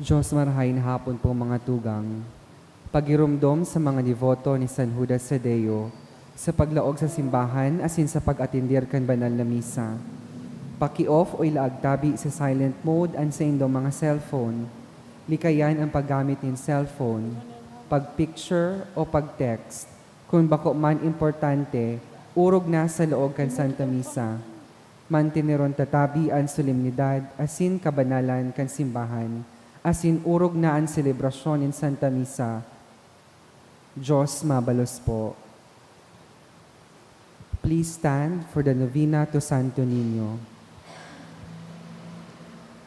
Diyos marahain hapon po mga tugang, pagirumdom sa mga devoto ni San Judas Tadeo, sa paglaog sa simbahan asin sa pag-atindir kan banal na misa. Paki-off o ilaag tabi sa silent mode and sa indong mga cellphone. Likayan ang paggamit ng cellphone, pag-picture o pag-text. Kung bako man importante, urog na sa loob kan Santa Misa. Mantineron tatabi ang solemnidad asin kabanalan kan simbahan. Asin urog na ang selebrasyon in Santa Misa. Diyos mabalos po. Please stand for the novena to Santo Niño.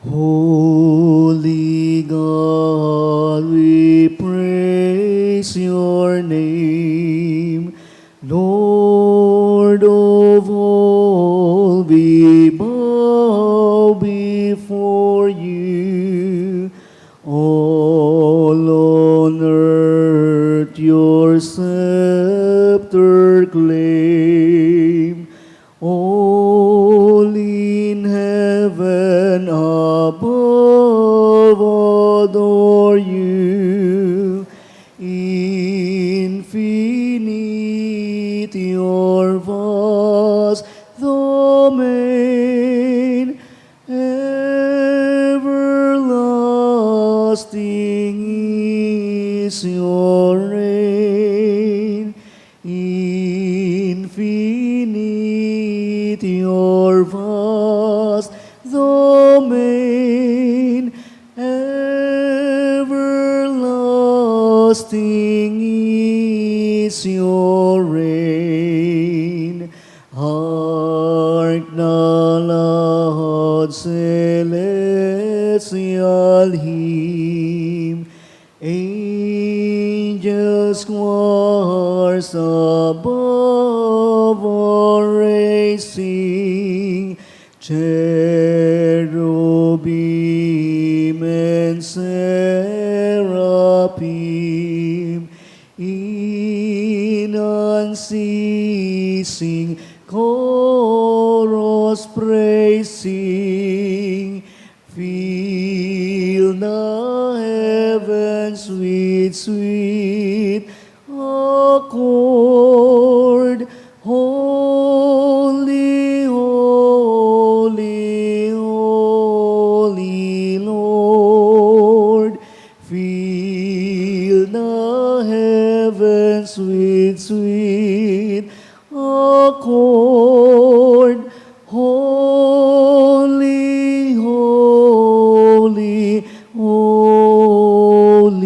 Holy God, we praise your name. Lord of all, we bow before you. All on earth your scepter claim. All in heaven above adore you. Infinite your vast domain, everlasting is your reign. Infinite your vast domain, everlasting is your reign. Hark na lahad celestial hymn, angels choirs above are raising, cherubim and seraphim in unceasing chorus praising. Fill the heavens with sweet accord. Holy, holy, holy Lord. Fill the heavens with sweet accord. Holy, holy, holy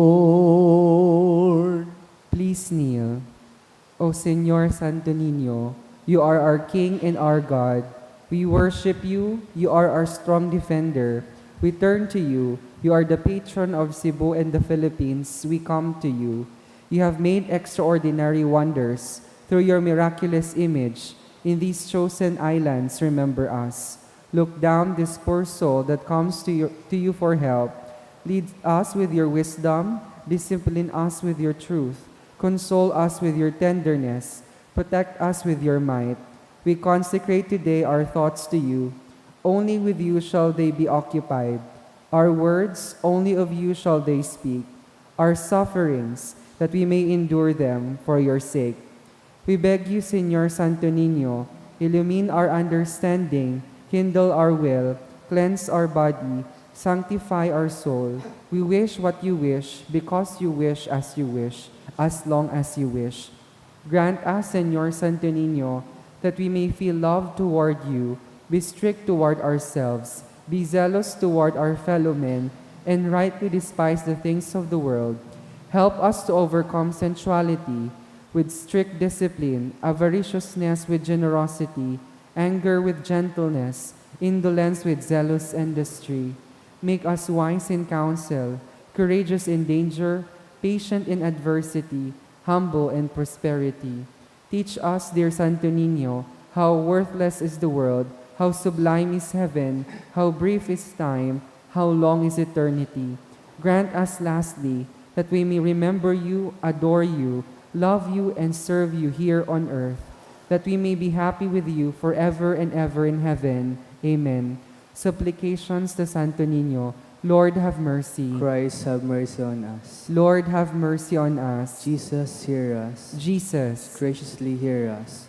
Lord. Please kneel. O Señor Santo Niño, you are our King and our God. We worship you. You are our strong defender. We turn to you. You are the patron of Cebu and the Philippines. We come to you. You have made extraordinary wonders through your miraculous image. In these chosen islands, remember us. Look down this poor soul that comes to you for help. Lead us with your wisdom. Discipline us with your truth. Console us with your tenderness. Protect us with your might. We consecrate today our thoughts to you. Only with you shall they be occupied. Our words, only of you shall they speak. our sufferings, that we may endure them for your sake. We beg you, Señor Santo Niño, illumine our understanding, kindle our will, cleanse our body, sanctify our soul. We wish what you wish, because you wish, as long as you wish. Grant us, Señor Santo Niño, that we may feel love toward you, be strict toward ourselves, be zealous toward our fellow men, and rightly despise the things of the world. Help us to overcome sensuality with strict discipline, avariciousness with generosity, anger with gentleness, indolence with zealous industry. Make us wise in counsel, courageous in danger, patient in adversity, humble in prosperity. Teach us, dear Santo Niño, how worthless is the world, how sublime is heaven, how brief is time, how long is eternity. Grant us lastly that we may remember you, adore you, love you, and serve you here on earth, that we may be happy with you forever and ever in heaven. Amen. Supplications to Santo Niño. Lord, have mercy. Christ, have mercy on us. Lord, have mercy on us. Jesus, hear us. Jesus, Graciously hear us.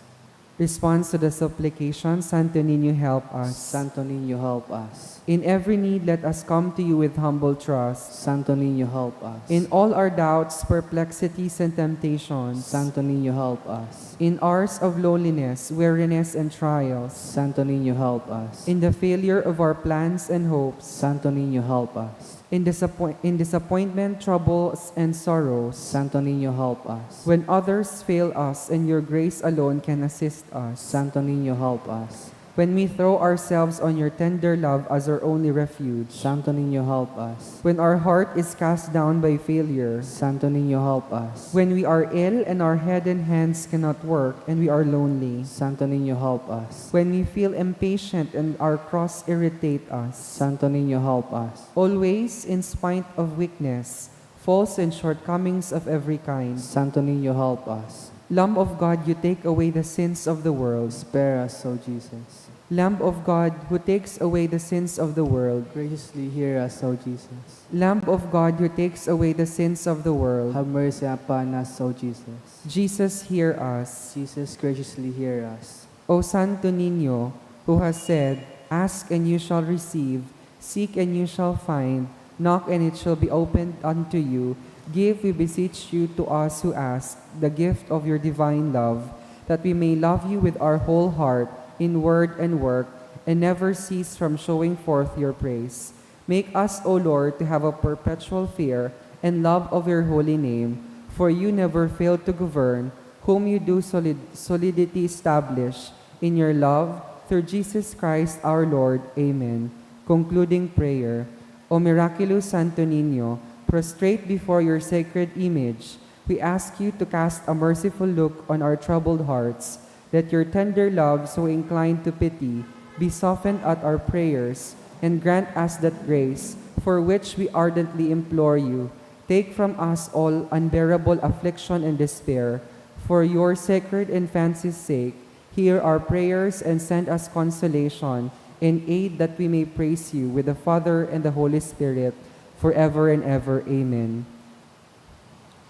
response to the supplication, Santo Niño, help us. Santo Niño, help us. In every need, let us come to you with humble trust. Santo Niño, help us. In all our doubts, perplexities, and temptations, Santo Niño, help us. in hours of loneliness, weariness, and trials, Santo Niño, help us. in the failure of our plans and hopes, Santo Niño, help us. in disappointment, troubles, and sorrows, Santo Niño, help us. when others fail us and your grace alone can assist us, Santo Niño, help us. when we throw ourselves on your tender love as our only refuge, Santo Niño, help us. when our heart is cast down by failure, Santo Niño, help us. when we are ill and our head and hands cannot work and we are lonely, Santo Niño, help us. when we feel impatient and our cross irritate us, Santo Niño, help us. always, in spite of weakness, faults and shortcomings of every kind, Santo Niño, help us. Lamb of God, you take away the sins of the world. Spare us, O Jesus. Lamb of God, who takes away the sins of the world. Graciously hear us, O Jesus. Lamb of God, who takes away the sins of the world. Have mercy upon us, O Jesus. Jesus, hear us. Jesus, graciously hear us. O Santo Niño, who has said, ask and you shall receive, seek and you shall find, knock and it shall be opened unto you. Give, we beseech you, to us who ask the gift of your divine love, that we may love you with our whole heart, in word and work, and never cease from showing forth your praise. Make us, O Lord, to have a perpetual fear and love of your holy name, for you never fail to govern, whom you do solidity establish, in your love, through Jesus Christ our Lord. Amen. Concluding prayer. O miraculous Santo Niño, prostrate before your sacred image, we ask you to cast a merciful look on our troubled hearts. Let your tender love, so inclined to pity, be softened at our prayers, and grant us that grace for which we ardently implore you. Take from us all unbearable affliction and despair. For your sacred infancy's sake, hear our prayers and send us consolation, and aid that we may praise you with the Father and the Holy Spirit, forever and ever. Amen.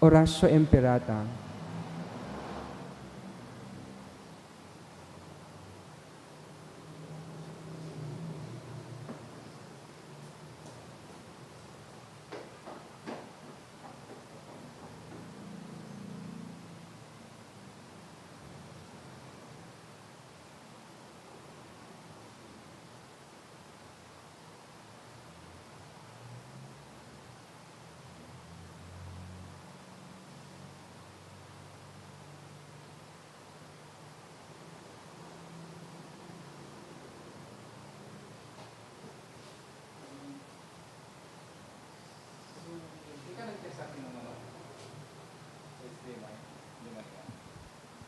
Oratio Imperata.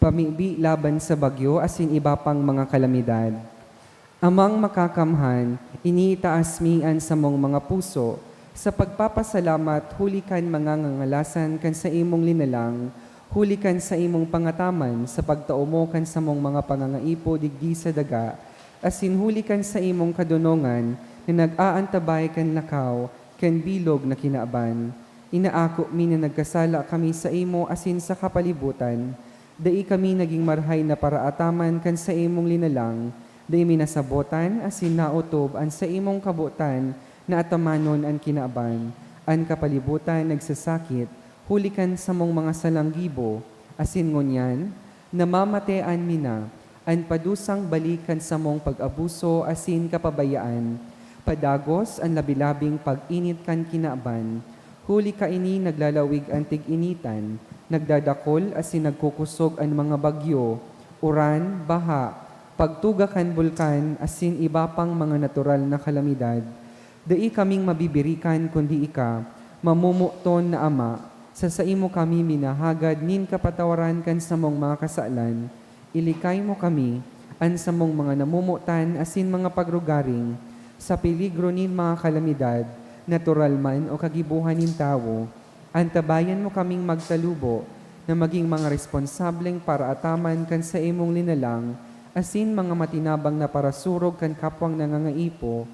Pamibi laban sa bagyo asin iba pang mga kalamidad. Amang makakamhan, iniitaas mian sa mong mga puso, sa pagpapasalamat hulikan mga ngangalasan kan sa imong linalang, hulikan sa imong pangataman, sa pagtao mo kan sa mong mga pangangaipo digdi sa daga, asin hulikan sa imong kadunongan, na nag-aantabay kan lakaw, kan bilog na kinaaban. Inaako mi na nagkasala kami sa imo asin sa kapalibutan, dai kami naging marhay na paraataman kan sa imong linalang, dai minasabotan asin nautob an sa imong kabutan na atamanon an kinaaban, an kapalibutan nagsasakit, hulikan sa mong mga salanggibo, asin ngunyan, namamatean mina, an padusang balikan sa mong pag-abuso asin kapabayaan, padagos an labilabing pag-init kan kinaaban, huli ka ini naglalawig ang tig-initan, nagdadakol asin nagkukusog ang mga bagyo, uran, baha, pagtuga kan bulkan asin iba pang mga natural na kalamidad. Dai kaming mabibirikan kundi ika, mamumuton na Ama, sa imo kami minahagad nin kapatawaran kan sa mong mga kasalan, ilikay mo kami, an sa mong mga namumutan asin mga pagrugaring, sa peligro nin mga kalamidad, natural man o kagibuhan nin tao, antabayan mo kaming magtalubo na maging mga responsableng para ataman kan sa imong linalang, asin mga matinabang na parasurog kan kapwang nangangaipo,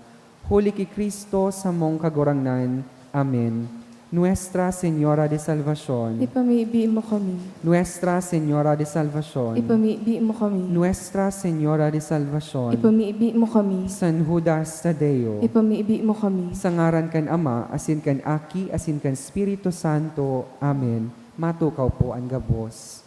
huli ki Kristo sa mong kagurangnan. Amen. Nuestra Señora de Salvación, Ipamibi mo kami. Nuestra Señora de Salvación, Ipamibi mo kami. Nuestra Señora de Salvación, Ipamibi mo kami. San Judas Tadeo, Ipamibi mo kami. sa ngaran kan Ama, asin kan Aki, asin kan Espiritu Santo. Amen. Matukaw po ang gabos.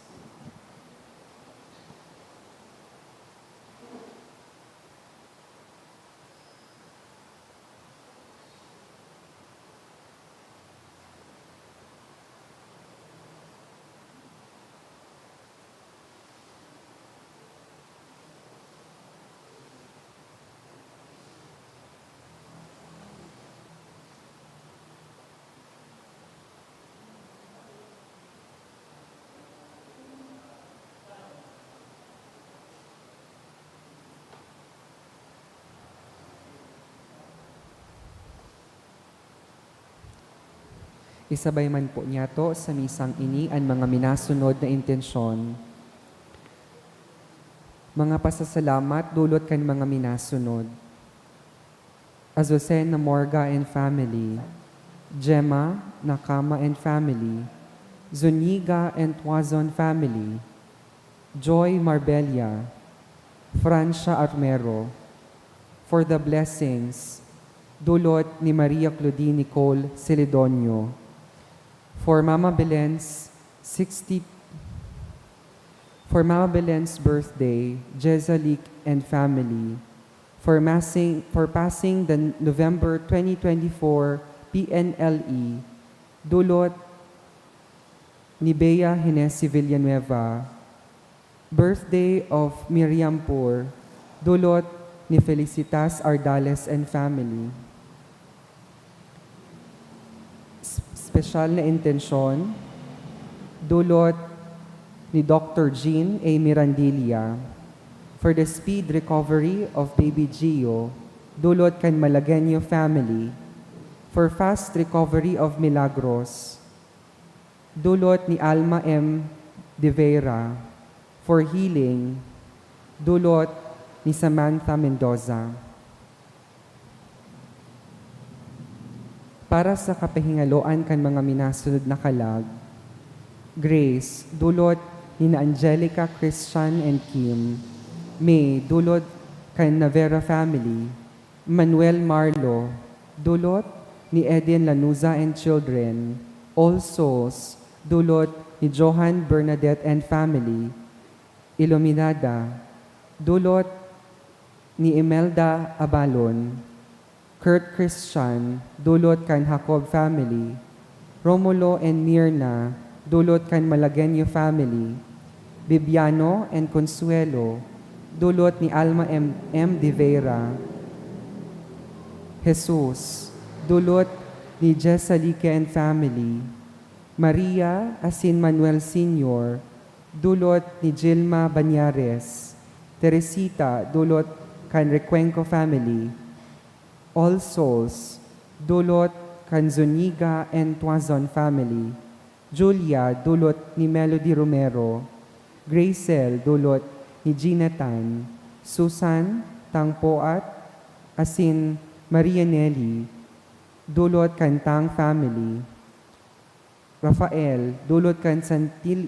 Isabay man po niya to sa misang ini ang mga minasunod na intensyon. Mga pasasalamat dulot kan mga minasunod. Azucena Morga and family, Gemma Nakama and family, Zuniga and Tuazon family, Joy Marbella, Francia Armero, for the blessings, dulot ni Maria Claudine Nicole Celedonio, for Mama Belen's birthday, Jezalik and family, for passing the November 2024 PNLE, dulot ni Bea Hinesi Villanueva, birthday of Miriam Poor, dulot ni Felicitas Ardales and family. Special na intensyon, dulot ni Dr. Jean A. Mirandilla, for the speed recovery of baby Gio, dulot kan Malagueño family, for fast recovery of Milagros, dulot ni Alma M. De Vera, for healing, dulot ni Samantha Mendoza. Para sa kapahingaloan kan mga minasunod na kalag, Grace, dulot ni na Angelica, Christian, and Kim. May, dulot kan Navera family. Manuel Marlo, dulot ni Eden Lanuza and children. All Souls, dulot ni Johan Bernadette and family. Iluminada, dulot ni Imelda Abalon. Kurt Christian, dulot kan Jacob family. Romulo and Mirna, dulot kan Malagueño family. Bibiano and Consuelo, dulot ni Alma M. De Vera. Jesus, dulot ni Jessalike and family. Maria asin Manuel Sr., dulot ni Gilma Banyares. Teresita, dulot kan Recuenco family. All Souls, dulot kan Zuniga and Tuazon family. Julia, dulot ni Melody Romero. Gracel, dulot ni Gina Tan. Susan, Tangpoat, asin Maria Nelly, dulot kan Tang family. Rafael, dulot kan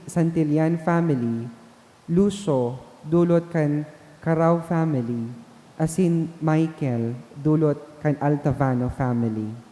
Santillan family. Lucio, dulot kan Carao family. Asin Michael, dulot kan Altavano family.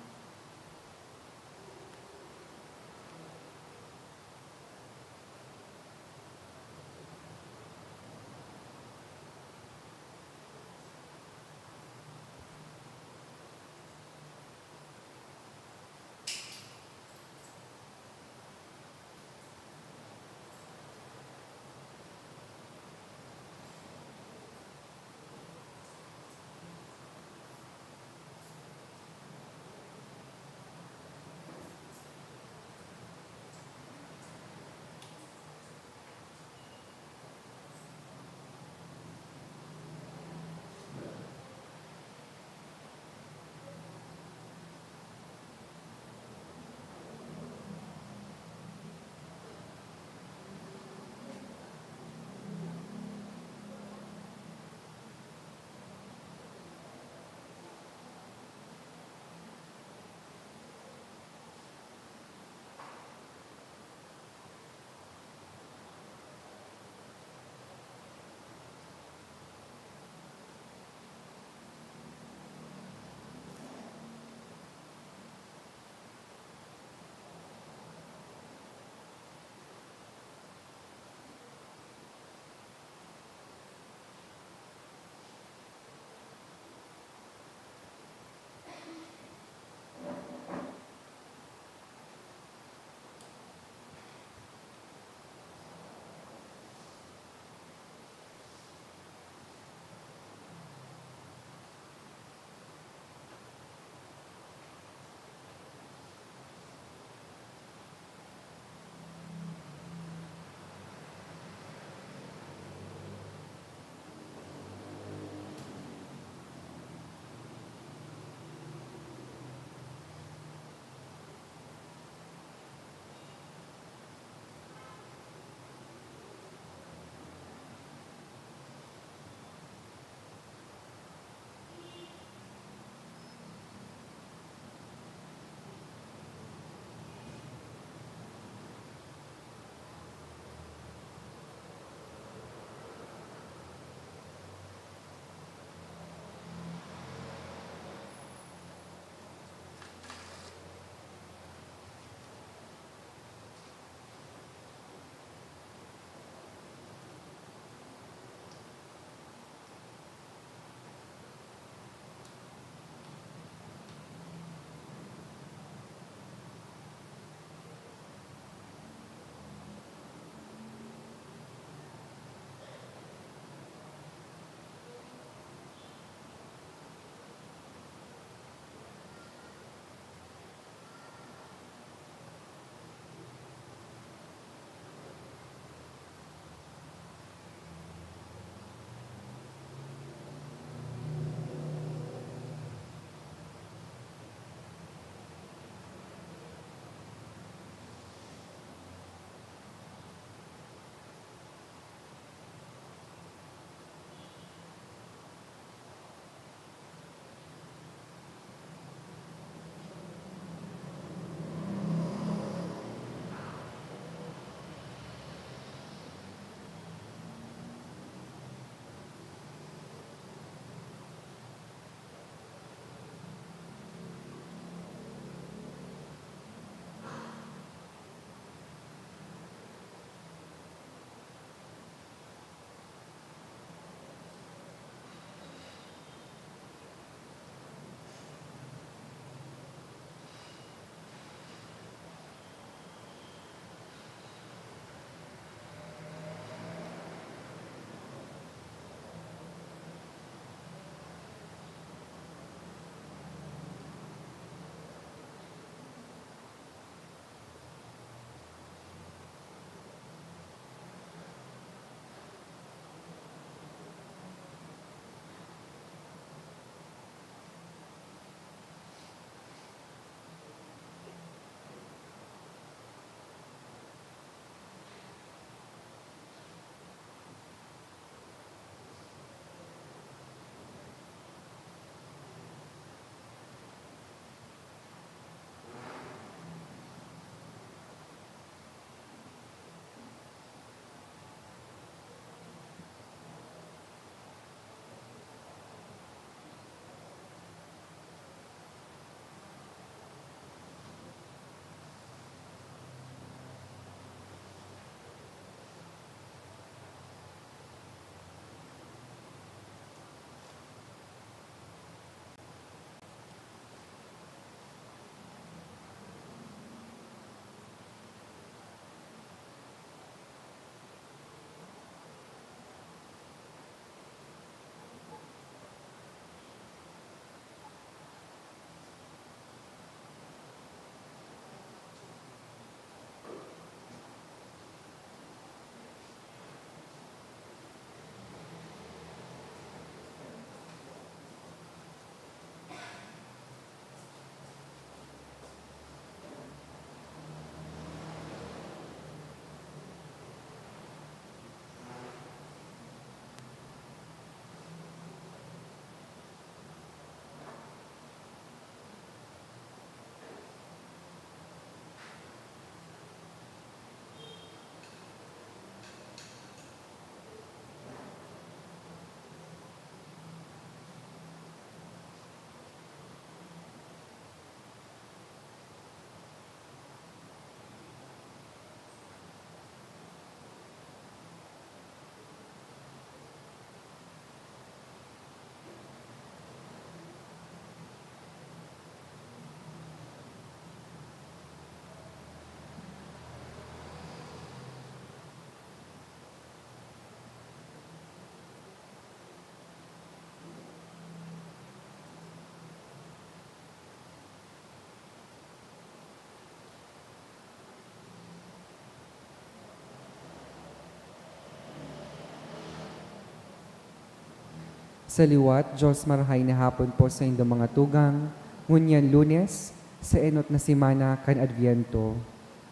Sa liwat, Diyos marahay na hapon po sa inyong mga tugang, ngunyan Lunes, sa enot na simana kan Adviento.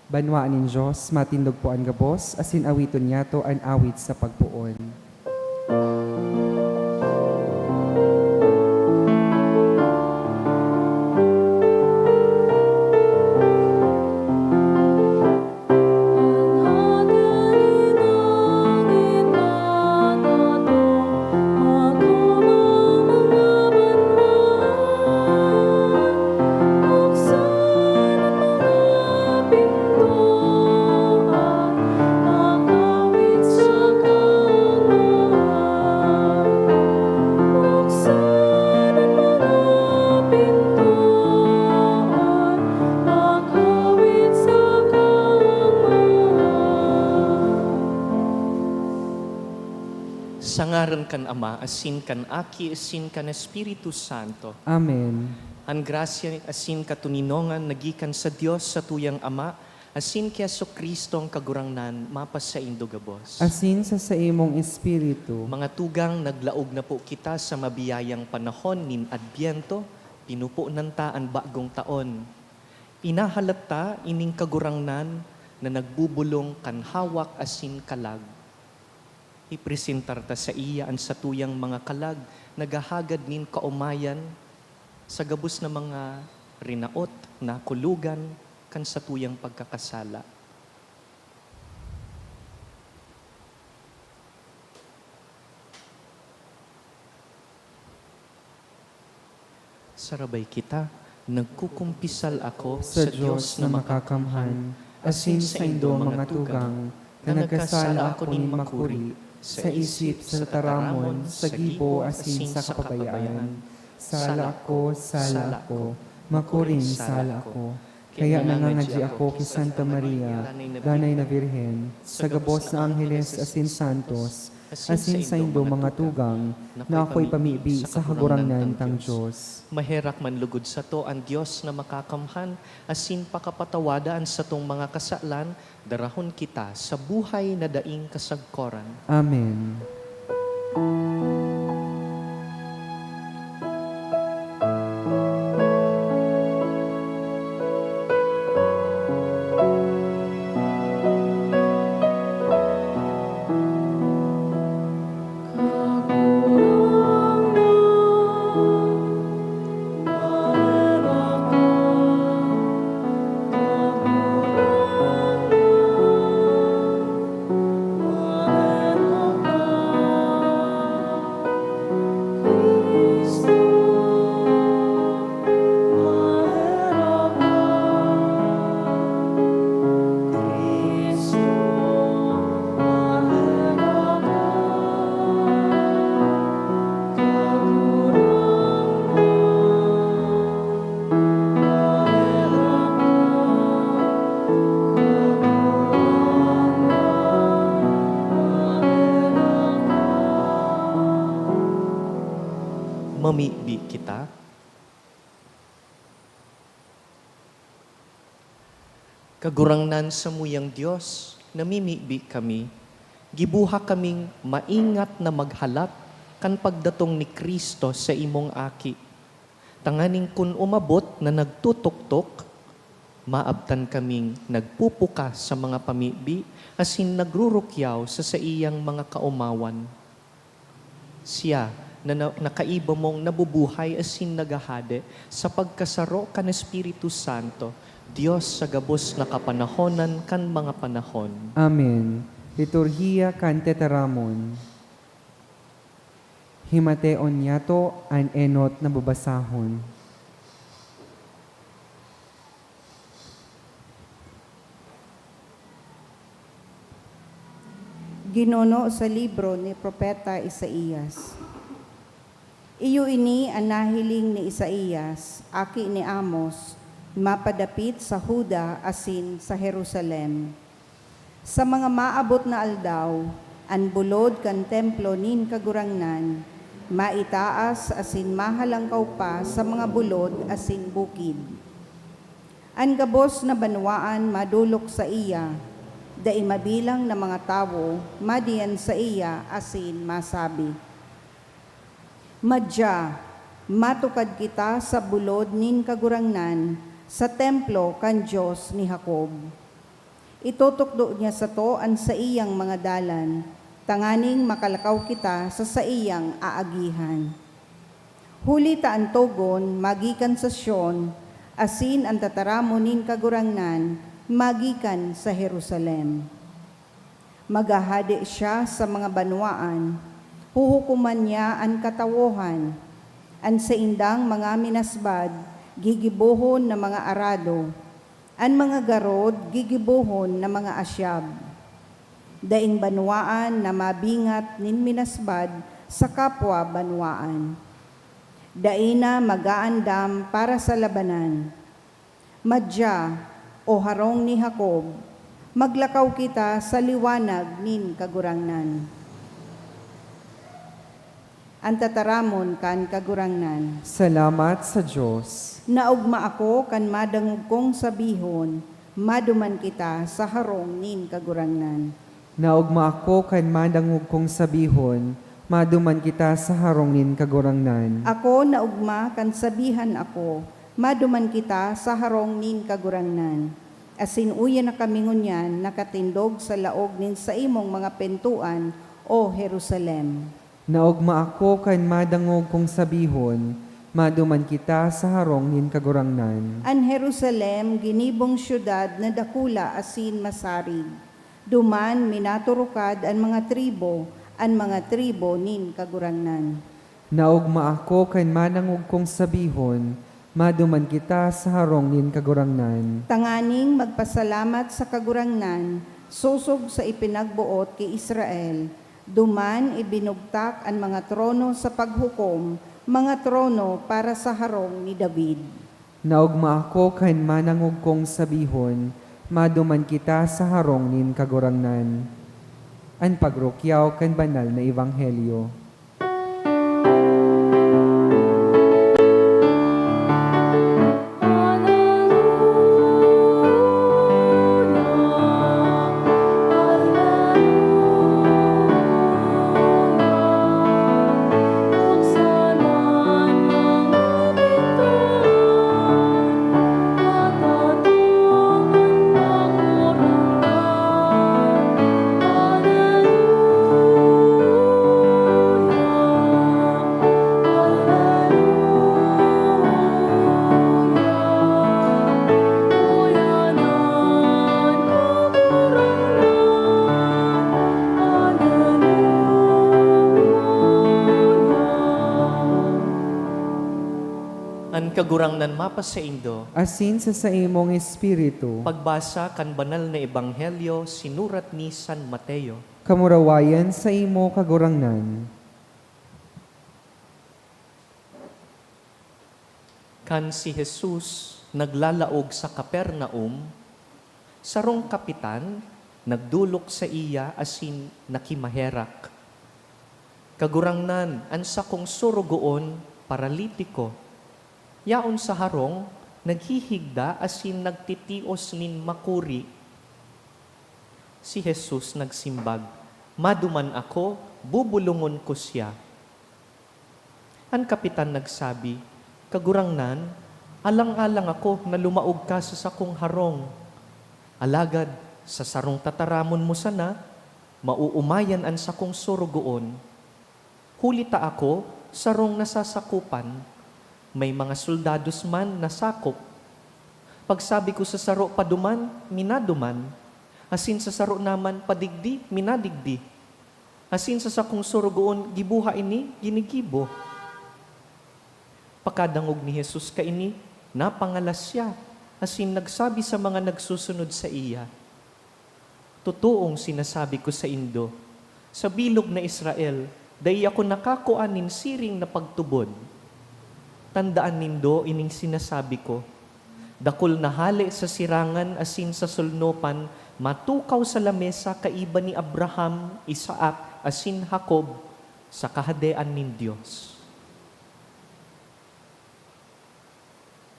Banwaan nin Diyos, matindog po ang gabos, asin awiton niya to ang awit sa pagpuon. Sa ngaran kan Ama, asin kan Aki, asin kan Espiritu Santo. Amen. Ang grasya asin katuninongan nagikan sa Dios sa tuyang Ama, asin kay Kristo ang kagurangnan, mapas sa indugabos. Asin sa imong espiritu, Mga tugang, naglaog na po kita sa mabiyayang panahon nin Adbiento, pinupo nanta ang bagong taon. Inahalata ining kagurangnan na nagbubulong kan hawak asin kalag. Ipresentar ta sa iya ang satuyang mga kalag, nagahagad nin kaumayan, sa gabos na mga rinaot na kulugan, kan satuyang pagkakasala. Sarabay kita, nagkukumpisal ako sa Diyos na makakamhan, asin sa indo mga tugang, na nagkasala ako nin makuri, sa isip, sa taramon, sa gibo, asin sa kapabayaan. Sala ako, makuring sala ako. Kaya nangangadji ako kay Santa Maria, Danay na Birhen, sa gabos na Angeles asin Santos, asin sa indo mga tugang, na ako'y pamibi sa kagurangnan tang Diyos. Maherak man lugod sa to ang Diyos na makakamhan, asin pakapatawadaan sa tong mga kasalan, darahon kita sa buhay na daing kasagkoran. Amen. Mamibi kita. Kagurangnan sa muyang Diyos, namimibi kami, gibuha kaming maingat na maghalap kan pagdatong ni Kristo sa imong aki. Tanganing kun umabot na nagtutuktok, maabtan kaming nagpupuka sa mga pamibi, asin nagrurukyaw sa iyang mga kaumawan. Siya, na nakaiba mong nabubuhay asin nagahade sa pagkasaro kan Espiritu Santo, Diyos sa gabos na kapanahonan kan mga panahon. Amen. Liturgia kan tetaramon. Himateon yato an enot na babasahon. Ginuno sa libro ni Propeta Isaías. Iyo ini ang nahiling ni Isaías, aki ni Amos, mapadapit sa Huda asin sa Jerusalem. Sa mga maabot na aldaw, an bulod kan templo nin kagurangnan, maitaas asin mahalangkaw pa sa mga bulod asin bukid. An gabos na banwaan madulok sa iya, dai mabilang na mga tawo, madiyan sa iya asin masabi. Madya, matukad kita sa bulod nin kagurangnan, sa templo kan Diyos ni Jacob. Itutukdo niya sa to an sa iyang mga dalan, tanganing makalakaw kita sa iyang aagihan. Huli ta ang togon, magikan sa Sion, asin ang tataramo nin kagurangnan, magikan sa Jerusalem. Magahadi siya sa mga banwaan, huhukuman niya ang katawohan, ang sa indang mga minasbad, gigibuhon na mga arado, ang mga garod, gigibuhon na mga asyab. Daing banwaan na mabingat nin minasbad sa kapwa banwaan. Daina magaandam para sa labanan. Madya, o harong ni Jacob, maglakaw kita sa liwanag nin kagurangnan. Ang tataramon kan kagurangnan. Salamat sa Diyos. Naugma ako kan madangog kong sabihon, maduman kita sa harong nin kagurangnan. Naugma ako kan madangog kong sabihon, maduman kita sa harong nin kagurangnan. Ako naugma kan sabihan ako, maduman kita sa harong nin kagurangnan. Asin uya na kami ngunyan, nakatindog sa laog nin sa imong mga pentuan, o Jerusalem. Naugma ako kan madangog kong sabihon, maduman kita sa harong nin kagurangnan. An Jerusalem, ginibong syudad na dakula asin masarig. Duman minaturukad an mga tribo nin kagurangnan. Naugma ako kan madangog kong sabihon, maduman kita sa harong nin kagurangnan. Tanganing magpasalamat sa kagurangnan, susog sa ipinagbuot kay Israel. Duman ibinugtak ang mga trono sa paghukom, mga trono para sa harong ni David. Naugma ako kan manangog kong sabihon, maduman kita sa harong nin kagurangnan. An pagrukyaw kan banal na ebanghelyo. An kagurangnan mapa sa Indo, Asin sa imong espiritu, pagbasa kan banal na ebanghelyo sinurat ni San Mateo. kamurawayan sa imo kagurangnan. Kan si Jesus naglalaog sa Kapernaum, sarong kapitan nagdulok sa iya asin nakimaherak. Kagurangnan an sakong surugoon paralitiko. Yaon sa harong, naghihigda asin nagtitios nin makuri. Si Jesus nagsimbag, maduman ako, bubulungon ko siya. Ang kapitan nagsabi, kagurangnan, alang-alang ako na lumaog ka sa sakong harong. Alagad, sa sarong tataramon mo sana, mauumayan ang sakong surugoon. Hulita ako, sarong nasasakupan, may mga soldados man na sakop. Pagsabi ko sa saro paduman, minaduman. Asin sa saro naman padigdi, minadigdi. Asin sa sakong surugoon, gibuha ini, ginigibo. Pakadangog ni Jesus kaini, napangalas siya. Asin nagsabi sa mga nagsusunod sa iya, totoong sinasabi ko sa Indo, sa bilog na Israel, dahi ako nakakuanin siring na pagtubod. Tandaan nindo ining sinasabi ko, dakol na hali sa sirangan asin sa sulnopan, matukaw sa lamesa kaiba ni Abraham, Isaac, asin Jacob, sa kahadean nin Diyos.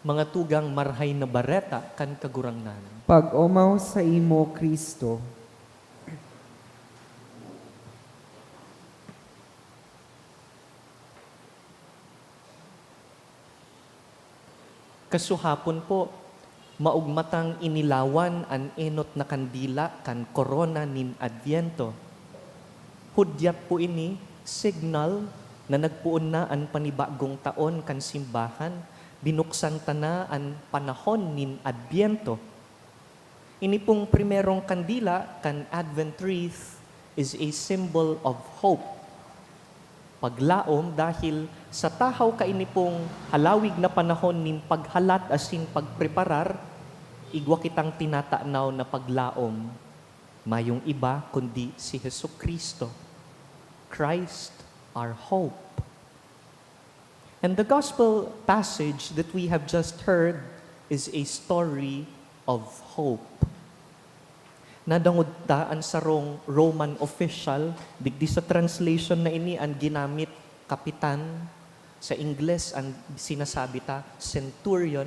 Mga tugang marhay na bareta kan kagurangnan. Pag-umaw sa imo, Kristo. Kasuhapon po, maugmatang inilawan an enot na kandila kan korona nin Adviento. Hudyat po ini, signal na nagpuon na an panibagong taon kan simbahan, binuksan ta na an panahon nin Adviento. Ini pong primerong kandila kan Advent wreath is a symbol of hope. Paglaom dahil sa tahaw kaini pong halawig na panahon nin paghalat asin pagpreparar, igwa kitang tinatanaw na paglaom. Mayong iba kundi si Jesucristo. Christ, our hope. And the gospel passage that we have just heard is a story of hope. Nadangod ta ang sarong Roman official, digdi sa translation na ini ang ginamit kapitan, sa Ingles ang sinasabi ta, centurion.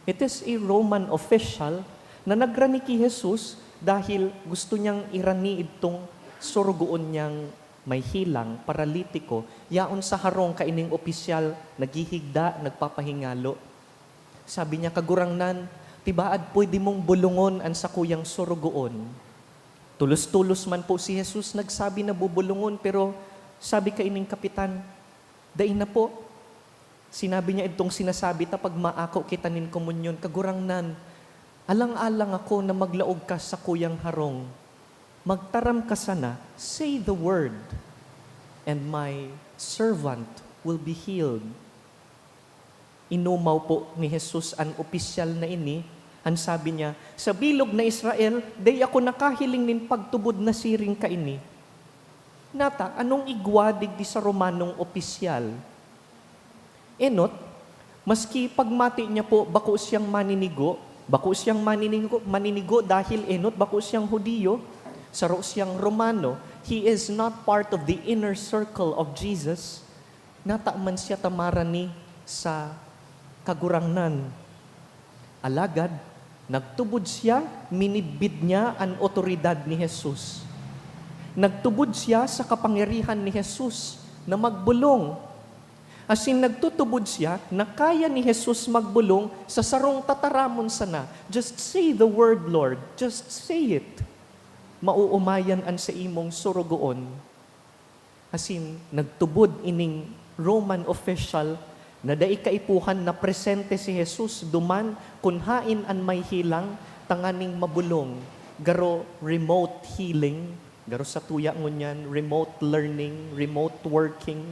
It is a Roman official na nagrani kay Jesus dahil gusto niyang irani itong surugoon niyang may hilang, paralitiko, yaon sa harong kaining opisyal, naghihigda, nagpapahingalo. Sabi niya, kagurangnan, tibaad pwede mong bulungon ang sakuyang surugoon. Tulos-tulos man po si Jesus nagsabi na bubulungon, pero sabi kaining kapitan, dain na po. Sinabi niya itong sinasabi ta pag maako kita nin komunyon, kagurangnan, alang-alang ako na maglaog ka sa kuyang harong. Magtaram ka sana, say the word, and my servant will be healed. Inumaw po ni Jesus ang opisyal na ini, ang sabi niya, sa bilog na Israel, day ako nakahiling nin pagtubod na siring ka ini. Nata, anong igwa digdi sa Romanong opisyal? Enot, maski pagmati niya po, bako siyang maninigo dahil enot, bako siyang Hudiyo, saro siyang Romano, he is not part of the inner circle of Jesus. Nata man siya tamarani sa kagurangnan. Alagad, nagtubod siya, minibid niya ang otoridad ni Jesus. Nagtubod siya sa kapangyarihan ni Jesus na magbulong. As in, nagtutubod siya na kaya ni Jesus magbulong sa sarong tataramon sana. Just say the word, Lord. Just say it. Mauumayan an sa imong surugoon. As in, nagtubod ining Roman official na dai kaipuhan na presente si Jesus duman kunhain an may hilang tanganing mabulong. Garo remote healing, garo sa tuya ngunyan, remote learning, remote working.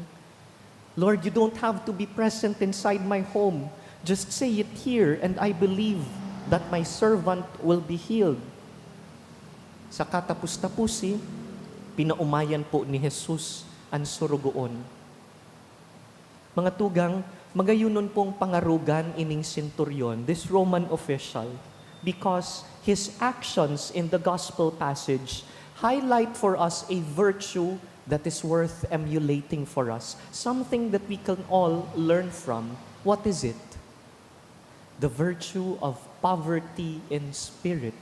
Lord, you don't have to be present inside my home. Just say it here and I believe that my servant will be healed. Sa katapus-tapusi, pinaumayan po ni Jesus ang surugoon. Mga tugang, magayunon pong pangarugan ining centurion, this Roman official, because his actions in the gospel passage highlight for us a virtue that is worth emulating for us. Something that we can all learn from. What is it? The virtue of poverty in spirit.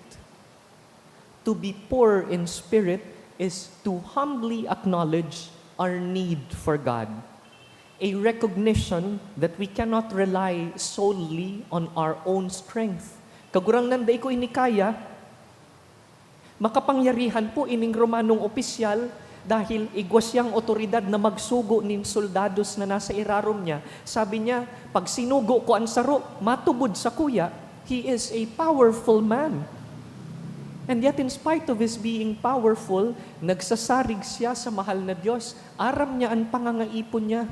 To be poor in spirit is to humbly acknowledge our need for God. A recognition that we cannot rely solely on our own strength. Kagurang nanday ko inikaya, makapangyarihan po ining Romanong opisyal dahil igwas siyang otoridad na magsugo nin soldados na nasa irarom niya. Sabi niya, pag sinugo ko ang saro, matubod sa kuya, he is a powerful man. And yet, in spite of his being powerful, nagsasarig siya sa mahal na Diyos. Aram niya ang pangangaipon niya.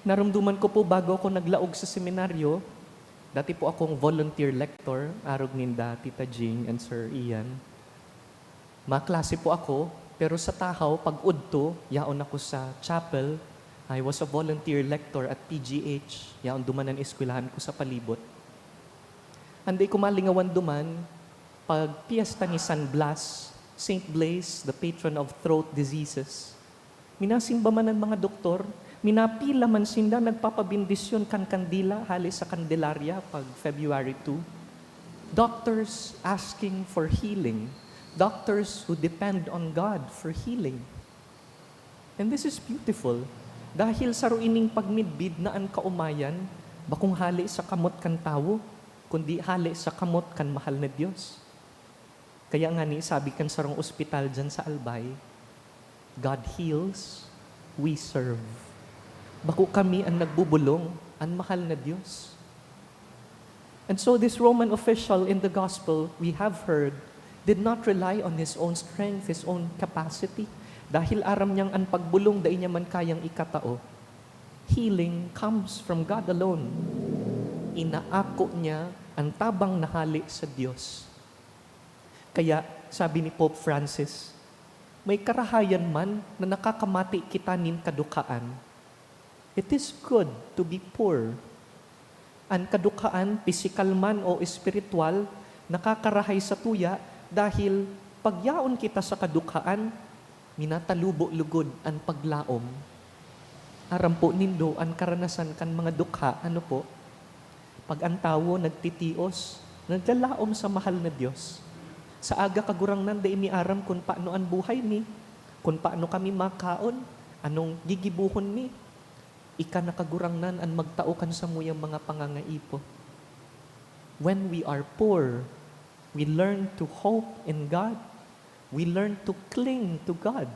Naramduman ko po bago ako naglaog sa seminaryo, dati po akong volunteer lector, arog ninda, Tita Jing and Sir Ian. Maklase po ako, pero sa tahaw, pag udto, yaon ako sa chapel. I was a volunteer lector at PGH. Yaon duman ang eskwelahan ko sa palibot. Anday ko malingawan duman, pag piyesta ni San Blas, St. Blaise, the patron of throat diseases, minasimba man ang mga doktor, minapila man sinda, nagpapabindisyon kan kandila, halis sa Candelaria, pag February 2. Doctors asking for healing. Doctors who depend on God for healing. And this is beautiful. Dahil sa ruining pagmidbid na ang kaumayan, Bakong hali sa kamot kan tawo, kundi hali sa kamot kan mahal na Diyos. Kaya nga ni, sabi kan sarong ospital dyan sa Albay, God heals, we serve. Bako kami ang nagbubulong, ang mahal na Diyos. And so this Roman official in the gospel, we have heard, did not rely on his own strength, his own capacity. Dahil aram niyang ang pagbulong, dahil niya man kayang ikatao. Healing comes from God alone. Inaako niya ang tabang nahali sa Diyos. Kaya sabi ni Pope Francis, may karahayan man na nakakamati kita nin kadukaan. It is good to be poor. Ang kadukaan, pisikal man o espiritual, nakakarahay sa tuya dahil pagyaon kita sa kadukaan, minatalubo-lugod ang paglaom. Aram po nindo ang karanasan kan mga dukha, ano po? Pag ang tawo nagtitios, naglalaom sa mahal na Diyos. Sa aga kagurangnan, da iniaram kung paano ang buhay mi, kung paano kami makaon, anong gigibuhon mi. Ika nakagurangnan ang magtaukan sa muyang mga pangangaipo. When we are poor, we learn to hope in God. We learn to cling to God.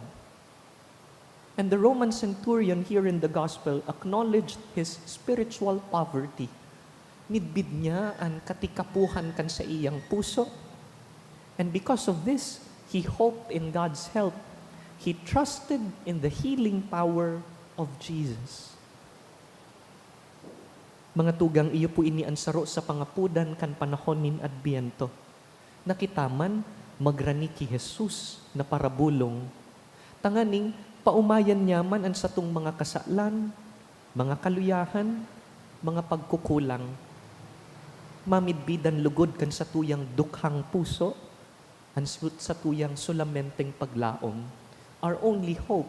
And the Roman centurion here in the gospel acknowledged his spiritual poverty. Midbid niya ang katikapuhan kan sa iyang puso. And because of this, he hoped in God's help. He trusted in the healing power of Jesus. Mga tugang, iyo po iniansaro sa pangapudan kan panahon nin Adbiento. Nakitaman, magrani ki Jesus na parabulong. Tanganing, paumayan niyaman ang satong mga kasalan, mga kaluyahan, mga pagkukulang. Mamidbidan lugod kan sa tuyang dukhang puso, ang sa tuyang sulamenteng paglaom. Our only hope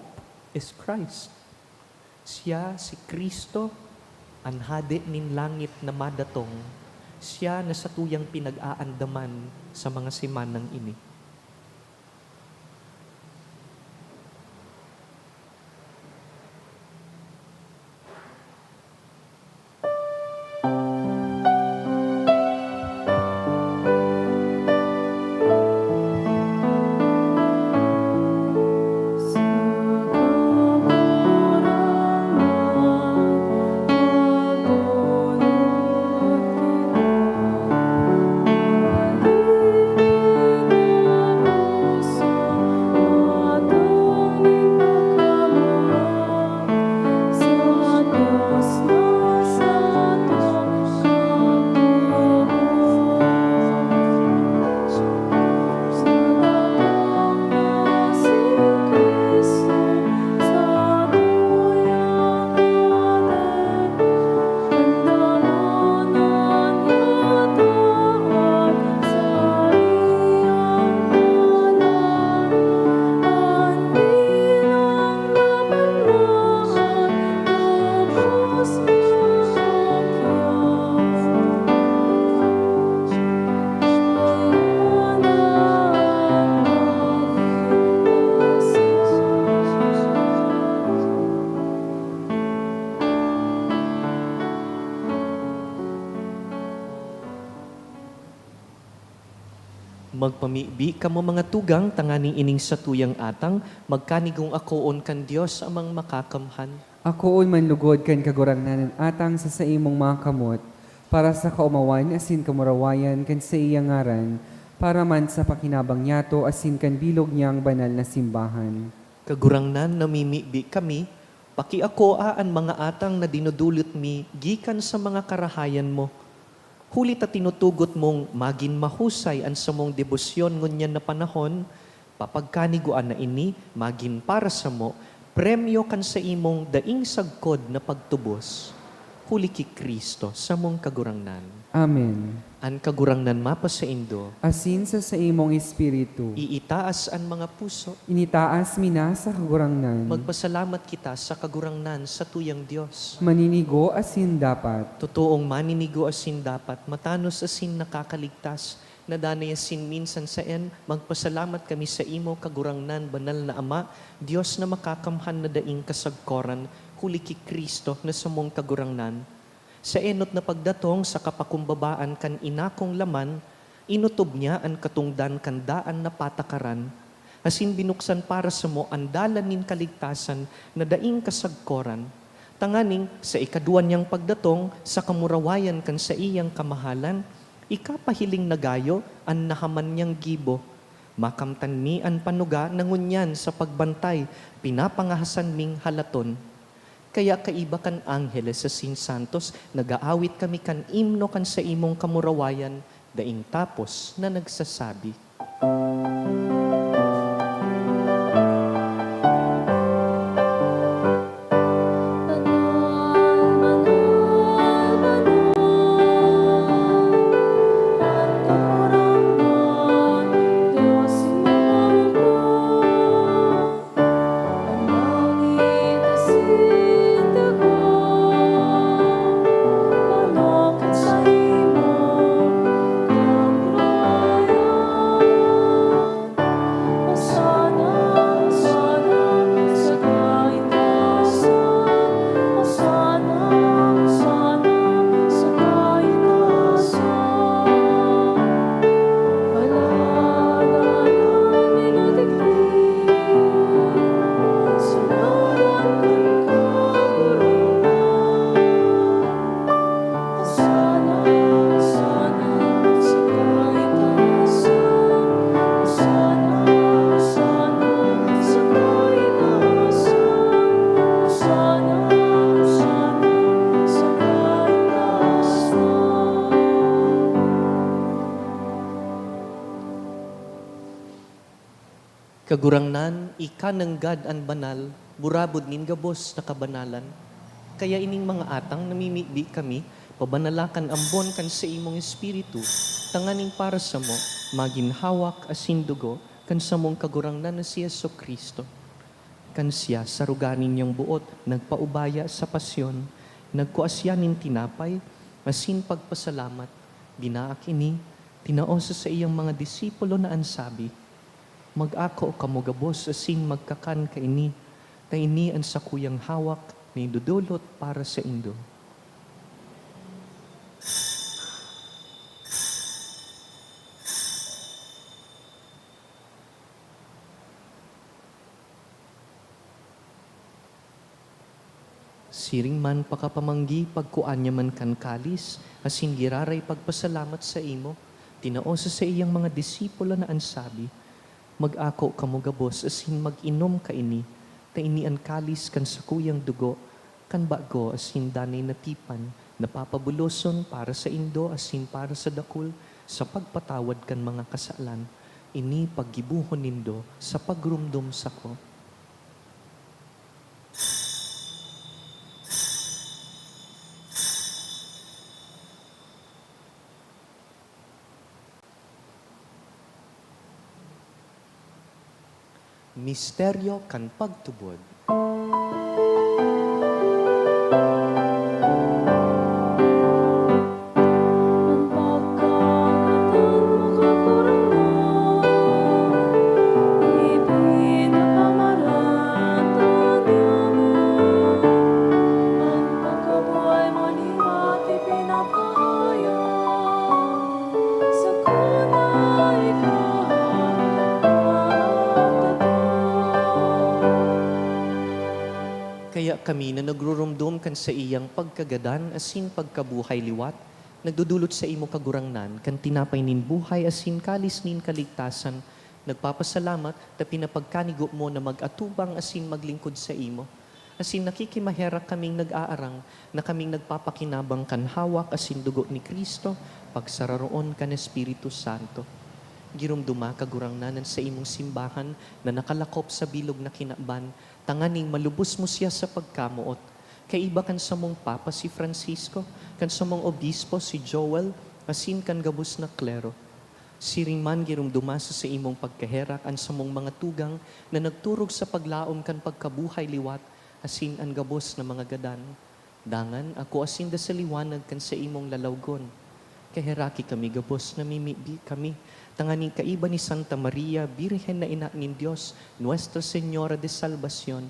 is Christ. Siya, si Kristo, ang hadi nin langit na madatong. Siya na sa tuyang pinag-aandaman sa mga simanang ini. Magpamibi kamo mga tugang, tanganing ining sa tuyang atang, magkanigong akoon kan Diyos amang makakamhan. Ako manlugod kan kagurangnan atang sa imong mga kamot, para sa kaumawan asin kamurawayan kan sa iyang ngaran, para man sa pakinabang niyato asin kan bilog niyang banal na simbahan. Kagurangnan namimibi kami, pakiakoa ang mga atang na dinudulot mi, gikan sa mga karahayan mo. Huli ta tinutugot mong magin mahusay ang samong debosyon ngunyan na panahon, papagkaniguan na ini, magin para sa mo, premyo kan sa imong daing sagkod na pagtubos. Huli ki Kristo sa mong kagurangnan. Amen. An kagurangnan mapa sa indo, Asin sa imong espiritu, iitaas ang mga puso, initaas mina sa kagurangnan, magpasalamat kita sa kagurangnan sa tuyang Diyos. maninigo asin dapat, Totoong maninigo asin dapat, matanos asin nakakaligtas, na danay asin minsan sa en, magpasalamat kami sa imo kagurangnan, banal na Ama, Diyos na makakamhan na daing kasagkoran, huli ki Kristo na sa mong kagurangnan. Sa enot na pagdatong sa kapakumbabaan kan inakong laman, inutob niya ang katungdan kandaan na patakaran, asin binuksan para sa mo ang dalan nin kaligtasan na daing kasagkoran. Tanganing sa ikaduan niyang pagdatong sa kamurawayan kan sa iyang kamahalan, ikapahiling nagayo ang nahaman niyang gibo. Makamtan mi ang panuga nangunyan sa pagbantay, pinapangahasan ming halaton. Kaya kaiba kan angheles sa Sin Santos, nagaawit kami kan imno kan sa imong kamurawayan, daing tapos na nagsasabi. Kagurangnan, ika ng God ang banal, burabod nin gabos na kabanalan. Kaya ining mga atang namimigdi kami, pabanalakan ambon kan sa imong espiritu, tanganing para sa mo, maginhawak asin dugo, kan sa mong kagurangnan na si Yesu Kristo. Kan siya sa ruganin niyang buot, nagpaubaya sa pasyon, nagkuasyanin tinapay, masin pagpasalamat, binaak ini, tinaosa sa iyang mga disipulo na ansabi, mag-ako kamo gabos asin magkakan ka ini, ta ini ang sakuyang hawak na indudulot para sa indo. Siring man pakapamanggi pagkuan niya man kan kalis, asin giraray pagpasalamat sa imo, tinaosa sa iyang mga disipulo na ansabi, mag-ako kamo gabos asin mag-inom ka ini, ta ini ang kalis kan sakuyang dugo, kan bago asin danay na tipan, napapabuloson para sa indo asin para sa dakul, sa pagpatawad kan mga kasalan, ini paggibuhon nindo sa pagrumdum sako. Misteryo kan pagtubod. Kaya kami na nagrurumdum kan sa iyang pagkagadan asin pagkabuhay liwat, nagdudulot sa imo kagurangnan, kan tinapay nin buhay asin kalis nin kaligtasan, nagpapasalamat ta pinapagkanigo mo na mag-atubang asin maglingkod sa imo. Asin nakikimahera kaming nag-aarang na kaming nagpapakinabang kan hawak asin dugo ni Kristo, pagsararoon kan Espiritu Santo. Girumduma kagurangnanan sa imong simbahan na nakalakop sa bilog na kinaban, tanganing malubos mo siya sa pagkamuot. Kaiba kan sa mong Papa si Francisco, kan sa mong Obispo si Joel, asin kan gabos na klero. Siring man girumduma sa imong pagkaherak an sa mong mga tugang na nagturog sa paglaom kan pagkabuhay liwat, asin ang gabos na mga gadan. Dangan ako asin da sa liwanag kan sa imong lalawgon. Kaheraki kami gabos na mimibi kami, tanganing kaiba ni Santa Maria, Birhen na ina ng Diyos, Nuestra Señora de Salvacion,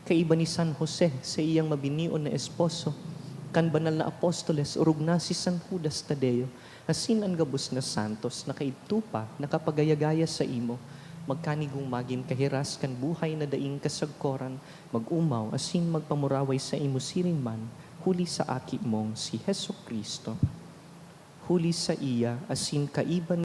kaiba ni San Jose sa iyang mabinion na esposo, kan banal na apostoles, urog na si San Judas Tadeo, asin ang gabos na santos, nakaitupa, nakapagayagaya sa imo, magkanigong magin kahiras kan buhay na daing kasagkoran, magumaw, asin magpamuraway sa imo sirinman, huli sa aki mong si Heso Kristo. Huli sa iya, asin kaiban